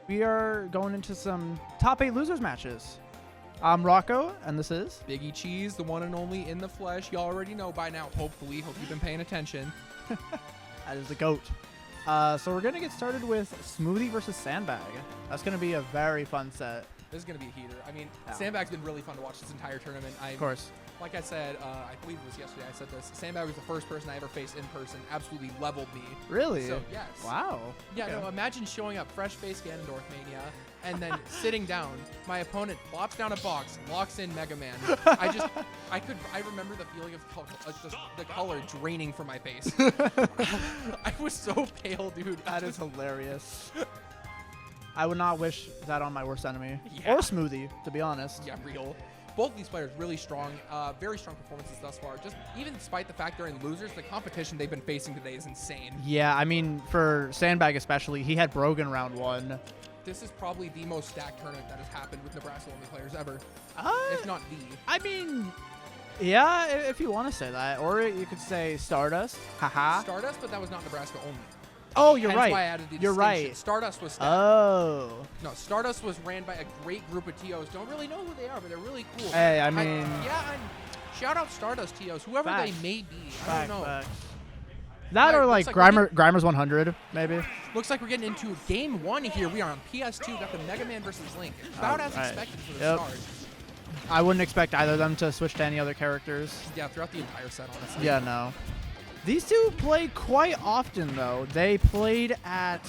we are going into some top 8 losers matches. I'm Rocco, and this is Biggie Cheese, the one and only in the flesh. You already know by now, hopefully. Hope you've been paying attention. that is the GOAT. So we're going to get started with Smoothie versus Sandbag. That's going to be a very fun set. This is going to be a heater. I mean, Yeah. Sandbag's been really fun to watch this entire tournament. Of course. Like I said, I believe it was yesterday I said this. Sandbag was the first person I ever faced in person. Absolutely leveled me. Really? So, yes. Wow. Yeah, Okay. no, imagine showing up fresh-faced Ganondorf Mania and then sitting down. My opponent plops down a box, locks in Mega Man. I remember the feeling of just the color draining from my face. I was so pale, dude. That is hilarious. I would not wish that on my worst enemy. Yeah. Or Smoothie, to be honest. Yeah, real. Both these players really strong, very strong performances thus far. Just even despite the fact they're in losers, the competition they've been facing today is insane. Yeah, I mean, for Sandbag especially, he had Brogan round 1. This is probably the most stacked tournament that has happened with Nebraska-only players ever, if not the. I mean, yeah, if you want to say that. Or you could say Stardust. Haha. Stardust, but that was not Nebraska only. Oh, you're Hence right. Why I added the You're distinction. right. Stardust was stacked. Oh. No, Stardust was ran by a great group of TOs. Don't really know who they are, but they're really cool. Hey, I mean. Shout out Stardust TOs, whoever Facts. they may be. I don't know. Facts. That Alright, or like looks like we're Grimer's 100, maybe. Looks like we're getting into game 1 here. We are on PS2. Got the Mega Man versus Link. About as Alright. expected for the Yep. start. I wouldn't expect either of them to switch to any other characters. Yeah, throughout the entire set, honestly. Yeah, no. These two play quite often, though. They played at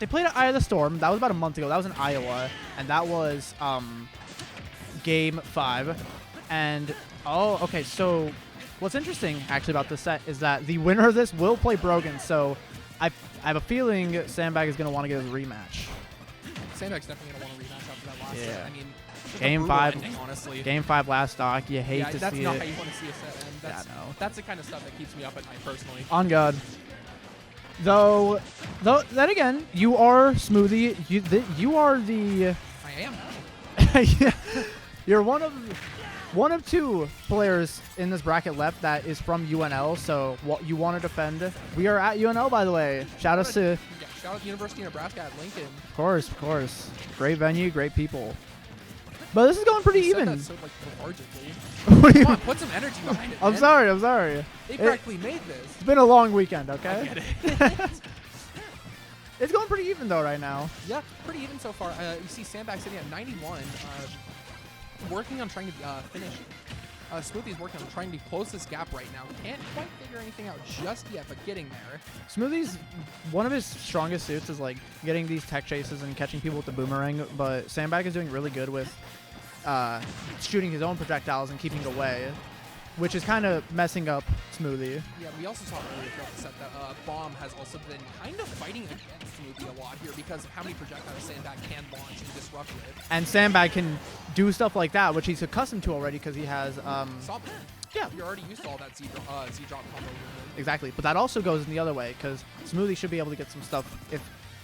Eye of the Storm. That was about a month ago. That was in Iowa, and that was game 5. And oh, okay. So what's interesting actually about this set is that the winner of this will play Brogan. So I have a feeling Sandbag is going to want to get his rematch. Sandbag's definitely going to want to rematch after that last Yeah. set. I mean, just a Game brutal 5. ending, honestly. Game 5 last stock. You hate Yeah, to that's see not it. how you want to see a set end. That's, Yeah, no. that's the kind of stuff that keeps me up at night, personally. On God. Though, then again, you are Smoothie. You are the. I am. Yeah, you're one of 2 players in this bracket left that is from UNL. So what you want to defend? We are at UNL, by the way. Shout out to. Yeah, shout out to University of Nebraska at Lincoln. Of course. Great venue, great people. But this is going pretty You said even. that so, like, lethargically. What do you- Come on, put some energy behind it, I'm man. sorry. They practically made this. It's been a long weekend, okay? I get it. It's going pretty even though right now. Yeah, pretty even so far. You see Sandbag sitting at 91, working on trying to finish. Smoothie's working on trying to close this gap right now. Can't quite figure anything out just yet, but getting there. Smoothie's one of his strongest suits is like getting these tech chases and catching people with the boomerang, but Sandbag is doing really good with shooting his own projectiles and keeping away, which is kind of messing up Smoothie. Yeah, we also saw earlier throughout the set that Bomb has also been kind of fighting against Smoothie a lot here because of how many projectiles Sandbag can launch and disrupt with. And Sandbag can do stuff like that, which he's accustomed to already because he has Stop it. yeah. You're already used to all that Z-drop combo. Exactly, but that also goes in the other way because Smoothie should be able to get some stuff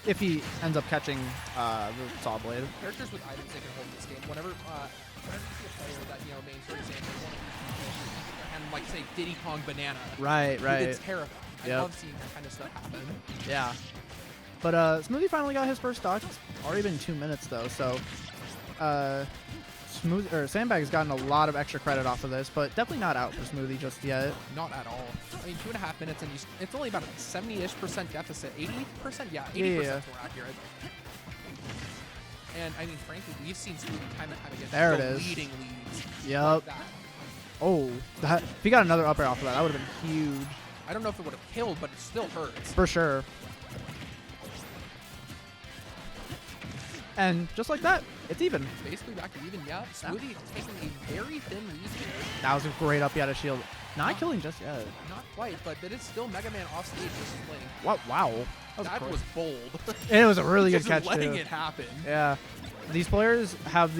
if he ends up catching the saw blade. Characters with items they can hold in this game. Whenever you see a player that names, for example, one of these and like say Diddy Kong Banana. Right. It's terrifying. Yep. I love seeing that kind of stuff happen. Yeah. But Smoothie finally got his first stock. It's already been 2 minutes though, so Sandbag has gotten a lot of extra credit off of this, but definitely not out for Smoothie just yet. Not at all. I mean, 2.5 minutes, and it's only about a 70-ish% deficit. 80%? Yeah, 80% Yeah. is more accurate. And, I mean, frankly, we've seen Smoothie time and time again There it go is. leading leads. Yep. Like that. Oh, if he got another up air off of that, that would have been huge. I don't know if it would have killed, but it still hurts. For sure. And just like that, it's even. Basically back to even, yeah. Smoothie taking a very thin lead here. That was a great up. He had a shield. Not killing just yet. Not quite, but it is still Mega Man off stage versus Link. Wow. That was bold. It was a really good Just catch letting too. it happen. Yeah. These players have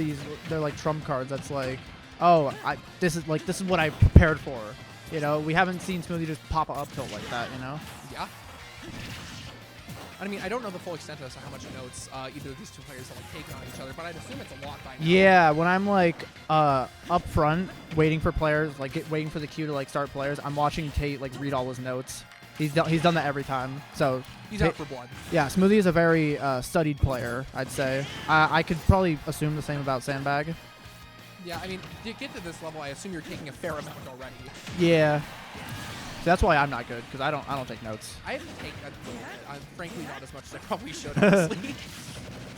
they're like trump cards that's like, oh, this is what I prepared for. We haven't seen Smoothie just pop a up tilt like that, Yeah. I mean, I don't know the full extent as to how much notes either of these two players have taken on each other, but I'd assume it's a lot by now. Yeah, when I'm like up front waiting for players, waiting for the queue to start players, I'm watching Tate read all his notes. He's done that every time. So He's out for blood. yeah, Smoothie is a very studied player, I'd say. I could probably assume the same about Sandbag. Yeah, I mean, to get to this level, I assume you're taking a fair amount already. Yeah. So that's why I'm not good, because I don't take notes. I have to take that. Frankly, not as much as I probably should, honestly.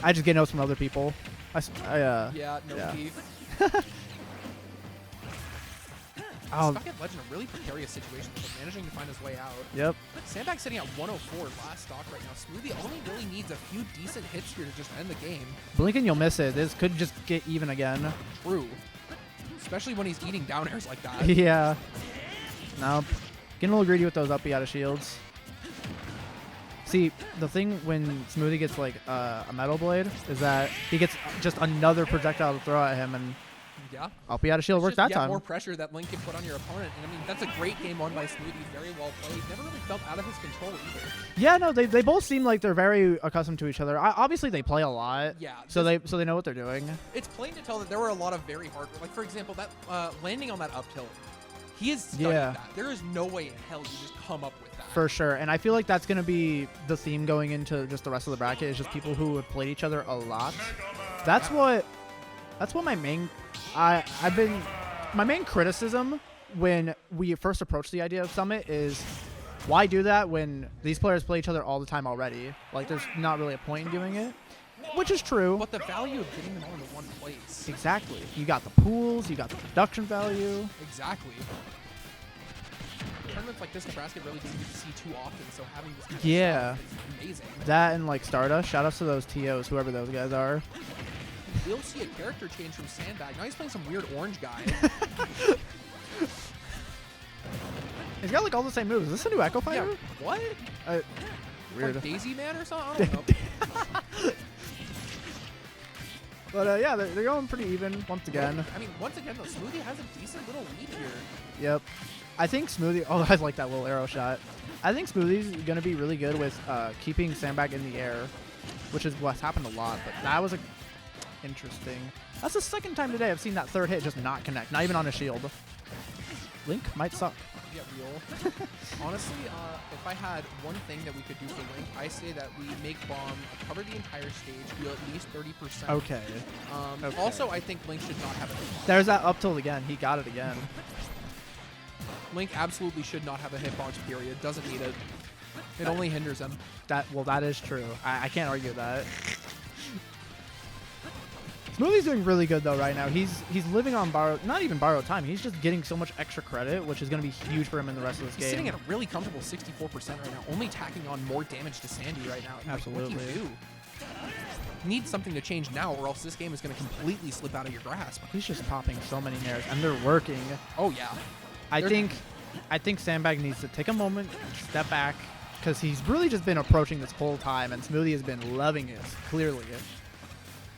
I just get notes from other people. Yeah, no yeah. beef. Stuck at Legend, a really precarious situation, but managing to find his way out. Yep. Sandbag sitting at 104, last stock right now. Smoothie only really needs a few decent hits here to just end the game. Blink and you'll miss it. This could just get even again. True. Especially when he's eating down airs like that. Yeah. Nope. Getting a little greedy with those up B out of shields. See, the thing when Smoothie gets like a Metal Blade is that he gets just another projectile to throw at him, and yeah, up B out of shield worked that time. More pressure that Link can put on your opponent, and I mean that's a great game won by Smoothie. Very well played. Never really felt out of his control either. Yeah, no, they both seem like they're very accustomed to each other. Obviously, they play a lot. Yeah. So they know what they're doing. It's plain to tell that there were a lot of very hard, like for example, that landing on that up tilt. He is studying that. There is no way in hell you just come up with that. For sure, and I feel like that's going to be the theme going into just the rest of the bracket is just people who have played each other a lot. That's what my main my main criticism when we first approached the idea of Summit is why do that when these players play each other all the time already? Like there's not really a point in doing it. Which is true. But the value of getting them all into one place. Exactly. You got the pools, you got the production value. Exactly. Tournaments like this, Nebraska really doesn't get to see too often, so having this kind of stuff is amazing. That and like Stardust. Shout outs to those TOs, whoever those guys are. We'll see a character change from Sandbag. Now he's playing some weird orange guy. He's got like all the same moves. Is this a new Echo Fighter? Yeah. What? Weird. Like Daisy Man or something? I don't know. But yeah, they're going pretty even once again. I mean, once again, though, Smoothie has a decent little lead here. Yep. I think Smoothie... Oh, I like that little arrow shot. I think Smoothie's going to be really good with keeping Sandbag in the air, which is what's happened a lot. But that was interesting. That's the second time today I've seen that third hit just not connect, not even on a shield. Link might suck. Yeah, real. Honestly, if I had one thing that we could do for Link, I say that we make Bomb cover the entire stage, do at least 30%. Okay. Okay. Also, I think Link should not have a hitbox. There's that up tilt again. He got it again. Link absolutely should not have a hitbox, period. Doesn't need it. It only hinders him. That is true. I can't argue that. Smoothie's doing really good though right now. He's living on not even borrowed time. He's just getting so much extra credit, which is going to be huge for him in the rest of this game. He's sitting at a really comfortable 64% right now, only tacking on more damage to Sandy right now. Absolutely. What do you do? You need something to change now, or else this game is going to completely slip out of your grasp. He's just popping so many nairs, and they're working. Oh yeah. I think Sandbag needs to take a moment, step back, because he's really just been approaching this whole time, and Smoothie has been loving it, clearly.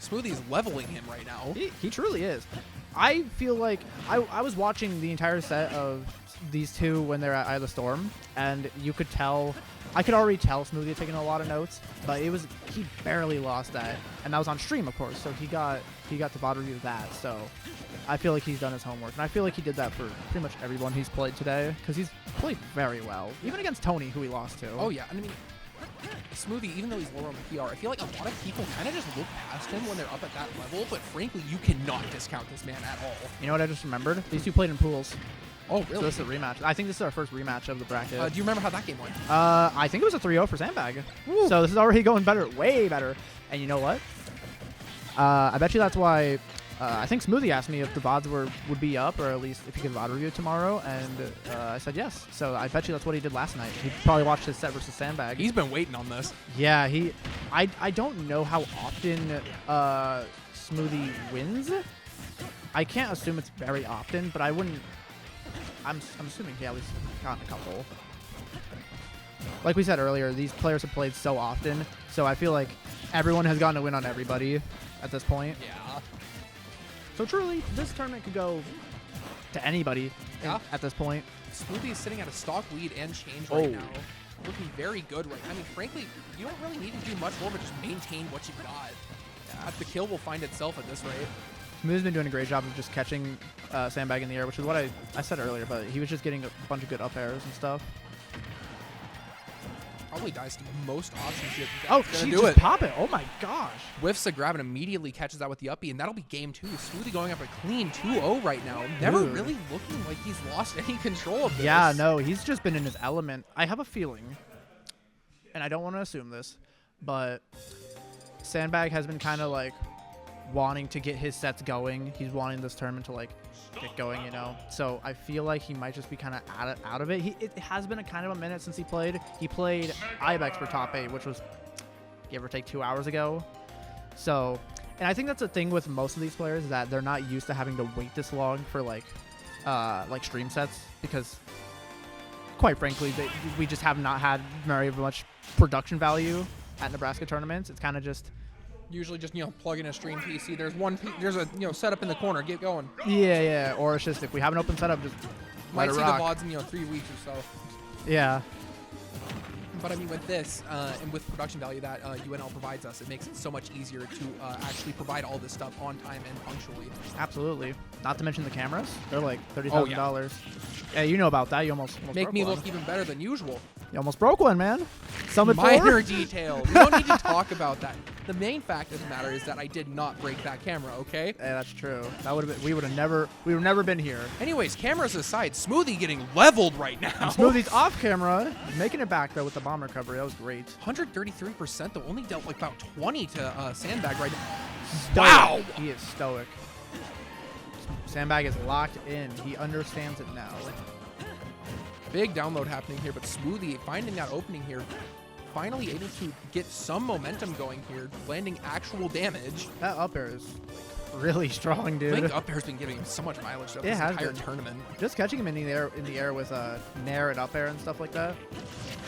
Smoothie's leveling him right now. He truly is. I feel like I was watching the entire set of these two when they're at Eye of the Storm, and you could tell, I could already tell Smoothie had taken a lot of notes, but he barely lost that, and that was on stream, of course, so he got to bot review that, so I feel like he's done his homework, and I feel like he did that for pretty much everyone he's played today, because he's played very well, even against Tony, who he lost to. Oh yeah, I mean, Smoothie, even though he's lower on the PR, I feel like a lot of people kind of just look past him when they're up at that level, but frankly, you cannot discount this man at all. You know what I just remembered? These two played in pools. Oh, really? So this is a rematch. I think this is our first rematch of the bracket. Do you remember how that game went? I think it was a 3-0 for Sandbag. Woo. So this is already going better, way better. And you know what? I bet you that's why... I think Smoothie asked me if the VODs would be up, or at least if he could VOD review tomorrow, and I said yes. So I bet you that's what he did last night. He probably watched his set versus Sandbag. He's been waiting on this. Yeah, I don't know how often Smoothie wins. I can't assume it's very often, but I wouldn't... I'm assuming he at least gotten a couple. Like we said earlier, these players have played so often, so I feel like everyone has gotten a win on everybody at this point. Yeah. So truly, this tournament could go to anybody at this point. Smoothie is sitting at a stock lead and change right now. Looking very good right now. I mean, frankly, you don't really need to do much more, but just maintain what you've got. Yeah. The kill will find itself at this rate. Smoothie's been doing a great job of just catching Sandbag in the air, which is what I said earlier, but he was just getting a bunch of good up airs and stuff. probably dies to most options here. Oh, Gonna she do just it. pop it. Oh my gosh. Whiffs the grab and immediately catches that with the uppie, and that'll be game 2. Smoothie going up a clean 2-0 right now. Never Dude. really looking like he's lost any control of this. Yeah, no, he's just been in his element. I have a feeling, and I don't want to assume this, but Sandbag has been kind of like wanting to get his sets going. He's wanting this tournament to like get going, you know. So I feel like he might just be kind of out of it. It has been a kind of a minute since he played. He played Ibex for top 8, which was give or take 2 hours ago. So, and I think that's the thing with most of these players is that they're not used to having to wait this long for like stream sets, because quite frankly, we just have not had very much production value at Nebraska tournaments. It's kind of just Usually just, plug in a stream PC. There's a, setup in the corner. Get going. yeah, or it's just if we have an open setup, just Might let see it rock. the VODs in, 3 weeks or so. Yeah. But I mean, with this and with production value that UNL provides us, it makes it so much easier to actually provide all this stuff on time and punctually. Absolutely. Not to mention the cameras. They're like $30,000. Oh, yeah, you know about that. You almost Make broke me one. look even better than usual. You almost broke one, man. Summit Minor 4? detail. We don't need to talk about that. The main fact of the matter is that I did not break that camera, okay? Yeah, that's true. That would have been. We would have never been here. Anyways, cameras aside, Smoothie getting leveled right now. Smoothie's off camera, making it back though with the bomb recovery. That was great. 133% though, only dealt like about 20 to Sandbag right now. Stoic. Wow! He is stoic. Sandbag is locked in. He understands it now. Big download happening here, but Smoothie finding that opening here. Finally able to get some momentum going here, landing actual damage. That up air is really strong, I dude. think up air's been giving him so much mileage though, It this has entire been. tournament. Just catching him in the air with nair and up air and stuff like that.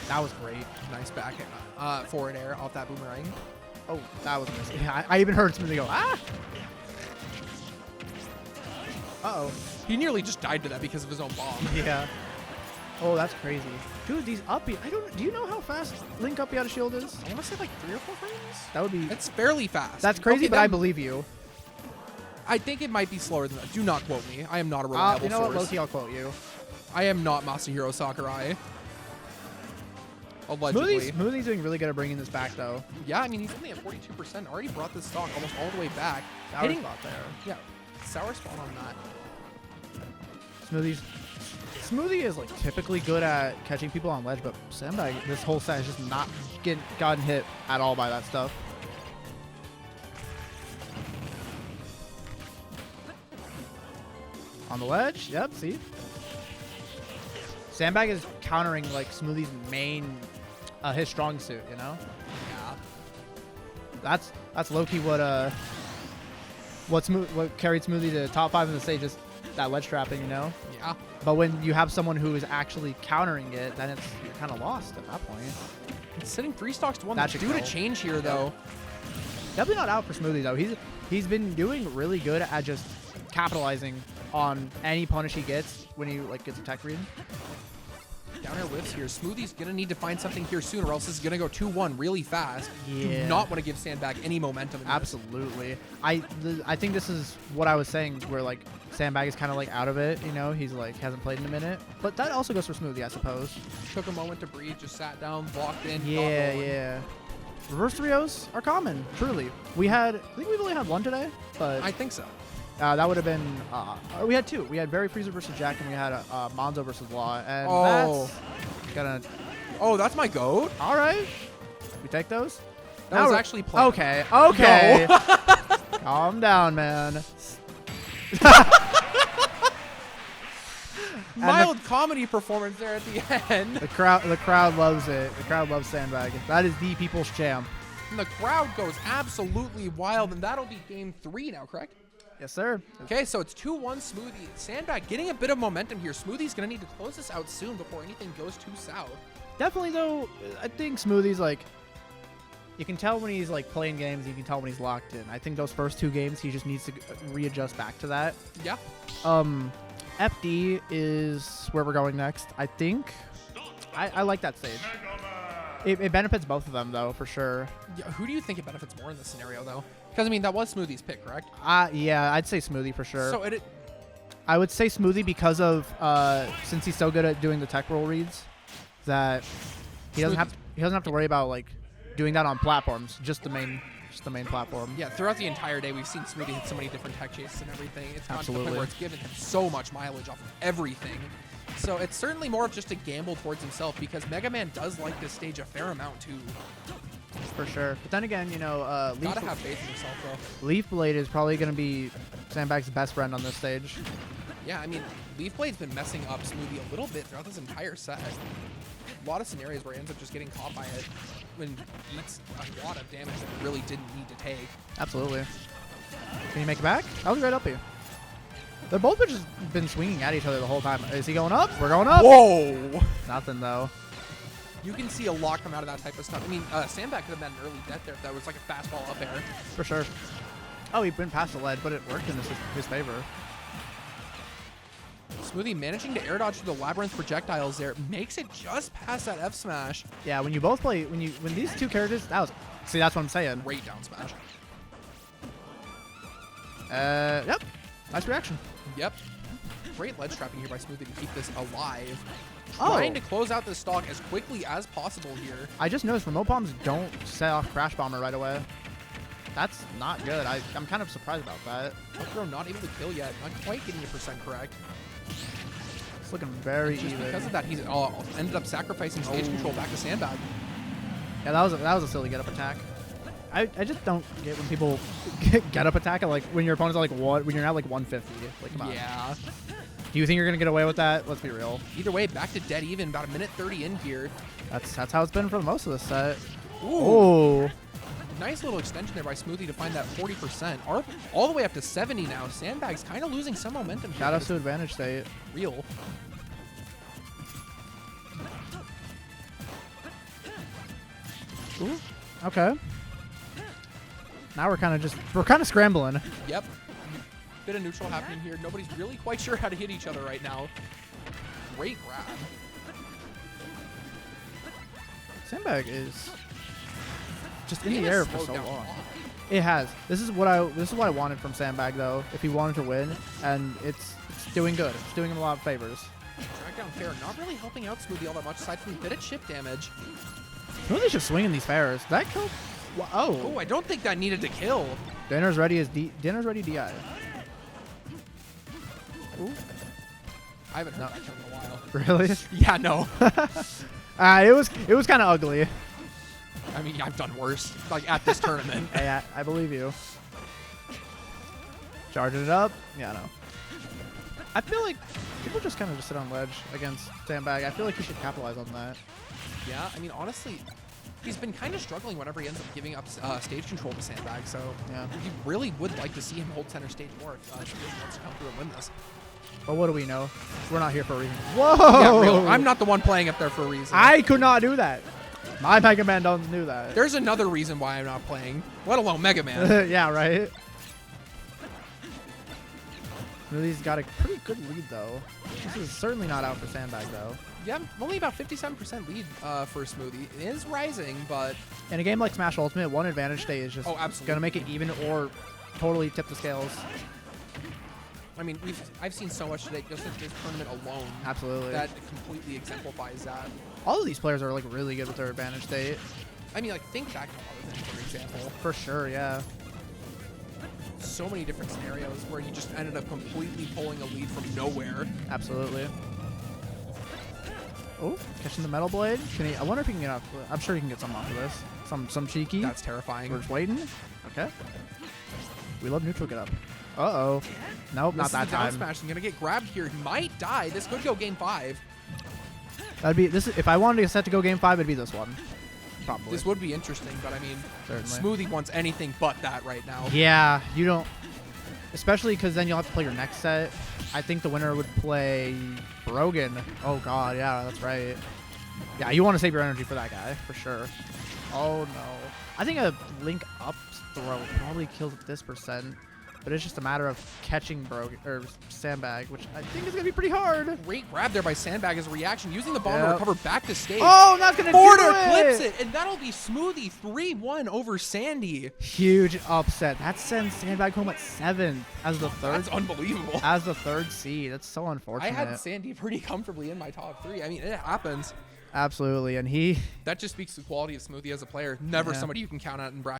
That was great. Nice back forward air off that boomerang. Oh, that was amazing. Yeah, I even heard Smoothie go, ah! Uh-oh. He nearly just died to that because of his own bomb. Yeah. Oh, that's crazy. Dude, these uppy, do you know how fast Link uppy out of shield is? I want to say like 3 or 4 frames. That would be, It's fairly fast. that's crazy, Okay, but I then believe you. I think it might be slower than that. Do not quote me. I am not a reliable You know what, source. Loki, I'll quote you. I am not Masahiro Sakurai. Allegedly. Smoothie's doing really good at bringing this back, though. Yeah, I mean, he's only at 42%. Already brought this stock almost all the way back. Sour Hitting, spot there. yeah, sour spot on that. Smoothie is like typically good at catching people on ledge, but Sandbag this whole set has just not gotten hit at all by that stuff. On the ledge, yep, see? Sandbag is countering like Smoothie's main, his strong suit, you know? Yeah. That's low-key what carried Smoothie to top 5 in the stage, just that ledge trapping, you know? Yeah. But when you have someone who is actually countering it, then you're kind of lost at that point. It's sitting 3 stocks to 1. That That's should due to kill. change here, though. Definitely not out for Smoothie though. He's been doing really good at just capitalizing on any punish he gets when he like gets a tech read. Down air whiffs here. Smoothie's going to need to find something here soon, or else this is going to go 2-1 really fast. Yeah. Do not want to give Sandbag any momentum in this. Absolutely. I think this is what I was saying, where like Sandbag is kind of like out of it. You know, he's like hasn't played in a minute. But that also goes for Smoothie, I suppose. Took a moment to breathe, just sat down, blocked in. Yeah, got going. yeah. Reverse 3-0s are common, truly. I think we've only had one today, but I think so. that would have been. We had 2. We had Very Freezer versus Jack, and we had Monzo versus Law, and Oh. that's gonna. Oh, that's my goat? All right, we take those. That Now was we're- actually planned. Okay. Calm down, man. Mild comedy performance there at the end. The crowd loves it. The crowd loves Sandbag. That is the people's champ. And the crowd goes absolutely wild, and that'll be game 3 now, correct? Yes, sir. Okay, so it's 2-1 Smoothie. Sandbag getting a bit of momentum here. Smoothie's going to need to close this out soon before anything goes too south. Definitely, though, I think Smoothie's like. You can tell when he's like playing games. You can tell when he's locked in. I think those first 2 games, he just needs to readjust back to that. Yeah. FD is where we're going next. I think. I like that stage. It benefits both of them, though, for sure. Yeah, who do you think it benefits more in this scenario, though? Because, I mean, that was Smoothie's pick, correct? Yeah, I'd say Smoothie for sure. So I would say Smoothie because of since he's so good at doing the tech roll reads, that He doesn't have to worry about like doing that on platforms. Just the main platform. Yeah, throughout the entire day, we've seen Smoothie hit so many different tech chases and everything. It's gone to the point Absolutely. where it's given him so much mileage off of everything. So it's certainly more of just a gamble towards himself because Mega Man does like this stage a fair amount too. For sure. But then again, you know, Gotta have faith in yourself though. Leaf Blade is probably going to be Sandbag's best friend on this stage. Yeah, I mean, Leaf Blade's been messing up Smoothie a little bit throughout this entire set. A lot of scenarios where he ends up just getting caught by it when he eats a lot of damage that he really didn't need to take. Absolutely. Can you make it back? That was right up here. They're both just been swinging at each other the whole time. Is he going up? We're going up. Whoa! Nothing, though. You can see a lot come out of that type of stuff. I mean, Sandbag could have had an early death there if that was like a fastball up air. For sure. Oh, he went past the lead, but it worked in his favor. Smoothie managing to air dodge through the labyrinth projectiles there makes it just past that F smash. Yeah, when you both play, when these two characters, that's what I'm saying. Great down smash. Yep. Nice reaction. Yep. Great ledge trapping here by Smoothie to keep this alive. Oh. Trying to close out this stock as quickly as possible here. I just noticed remote bombs don't set off Crash Bomber right away. That's not good. I'm kind of surprised about that. Up throw not able to kill yet. Not quite getting the percent correct. It's looking very Just even. because of that, he's ended up sacrificing stage control back to Sandbag. Yeah, that was a silly get up attack. I just don't get when people get up attack at like when your opponent's at like when you're at like 150. Like, come on. Yeah. Do you think you're gonna get away with that? Let's be real. Either way, back to dead even. About a minute 30 in here. That's how it's been for most of the set. Ooh. Oh. Nice little extension there by Smoothie to find that 40%. All the way up to 70 now. Sandbag's kind of losing some momentum here. Shout out to advantage state. Real. Ooh. Okay. Now we're kind of scrambling. Yep. Bit of neutral happening here. Nobody's really quite sure how to hit each other right now. Great grab. Sandbag is just in Game the has air for slowed so down a long. lot. It has. This is what I wanted from Sandbag though. If he wanted to win, and it's doing good. It's doing him a lot of favors. Track down fair, not really helping out Smoothie all that much aside from a bit of chip damage. Smoothie should swing in these fairs. That killed. Oh. Oh, I don't think that needed to kill. Dinner's ready DI. Ooh. I haven't heard that term in a while. Really? Yeah, no. It was kind of ugly. I mean, I've done worse. Like at this tournament. Hey, I believe you. Charging it up. Yeah, no. I feel like people just kind of sit on ledge against Sandbag. I feel like he should capitalize on that. Yeah, I mean, honestly, he's been kind of struggling whenever he ends up giving up stage control to Sandbag, so Yeah. he really would like to see him hold center stage more if he really wants to come through and win this. But what do we know? We're not here for a reason. Whoa! Yeah, real. I'm not the one playing up there for a reason. I could not do that. My Mega Man doesn't do that. There's another reason why I'm not playing, let alone Mega Man. Yeah, right? Smoothie's got a pretty good lead, though. This is certainly not out for Sandbag, though. Yeah, only about 57% lead for Smoothie. It is rising, but In a game like Smash Ultimate, one advantage state is just absolutely going to make it even or totally tip the scales. I mean, I've seen so much today just in this tournament alone. Absolutely. That completely exemplifies that. All of these players are like really good with their advantage state. I mean, like, think back to Jonathan, for example. For sure, yeah. So many different scenarios where he just ended up completely pulling a lead from nowhere. Absolutely. Oh, catching the Metal Blade. Can he? I wonder if he can get off. I'm sure he can get some off of this. Some cheeky. That's terrifying. We're just waiting. Okay. We love neutral get up. Uh-oh. Nope, not that down time. smash. I'm gonna get grabbed here. He might die. This could go game 5. That'd be this. If I wanted to set to go game 5, it'd be this one. Probably. This would be interesting, but I mean, Certainly. Smoothie wants anything but that right now. Yeah, you don't. Especially because then you'll have to play your next set. I think the winner would play Brogan. Oh God, yeah, that's right. Yeah, you want to save your energy for that guy for sure. Oh no. I think a link up throw probably kills at this percent. But it's just a matter of catching Sandbag, which I think is going to be pretty hard. Great grab there by Sandbag as a reaction, using the bomb to recover back to stage. Oh, that's going to do Border it! clips it, and that'll be Smoothie 3-1 over Sandy. Huge upset. That sends Sandbag home at 7th as the third. That's unbelievable. As the third seed. That's so unfortunate. I had Sandy pretty comfortably in my top 3. I mean, it happens. Absolutely, and he That just speaks to the quality of Smoothie as a player. Never Yeah. somebody you can count out in bracket.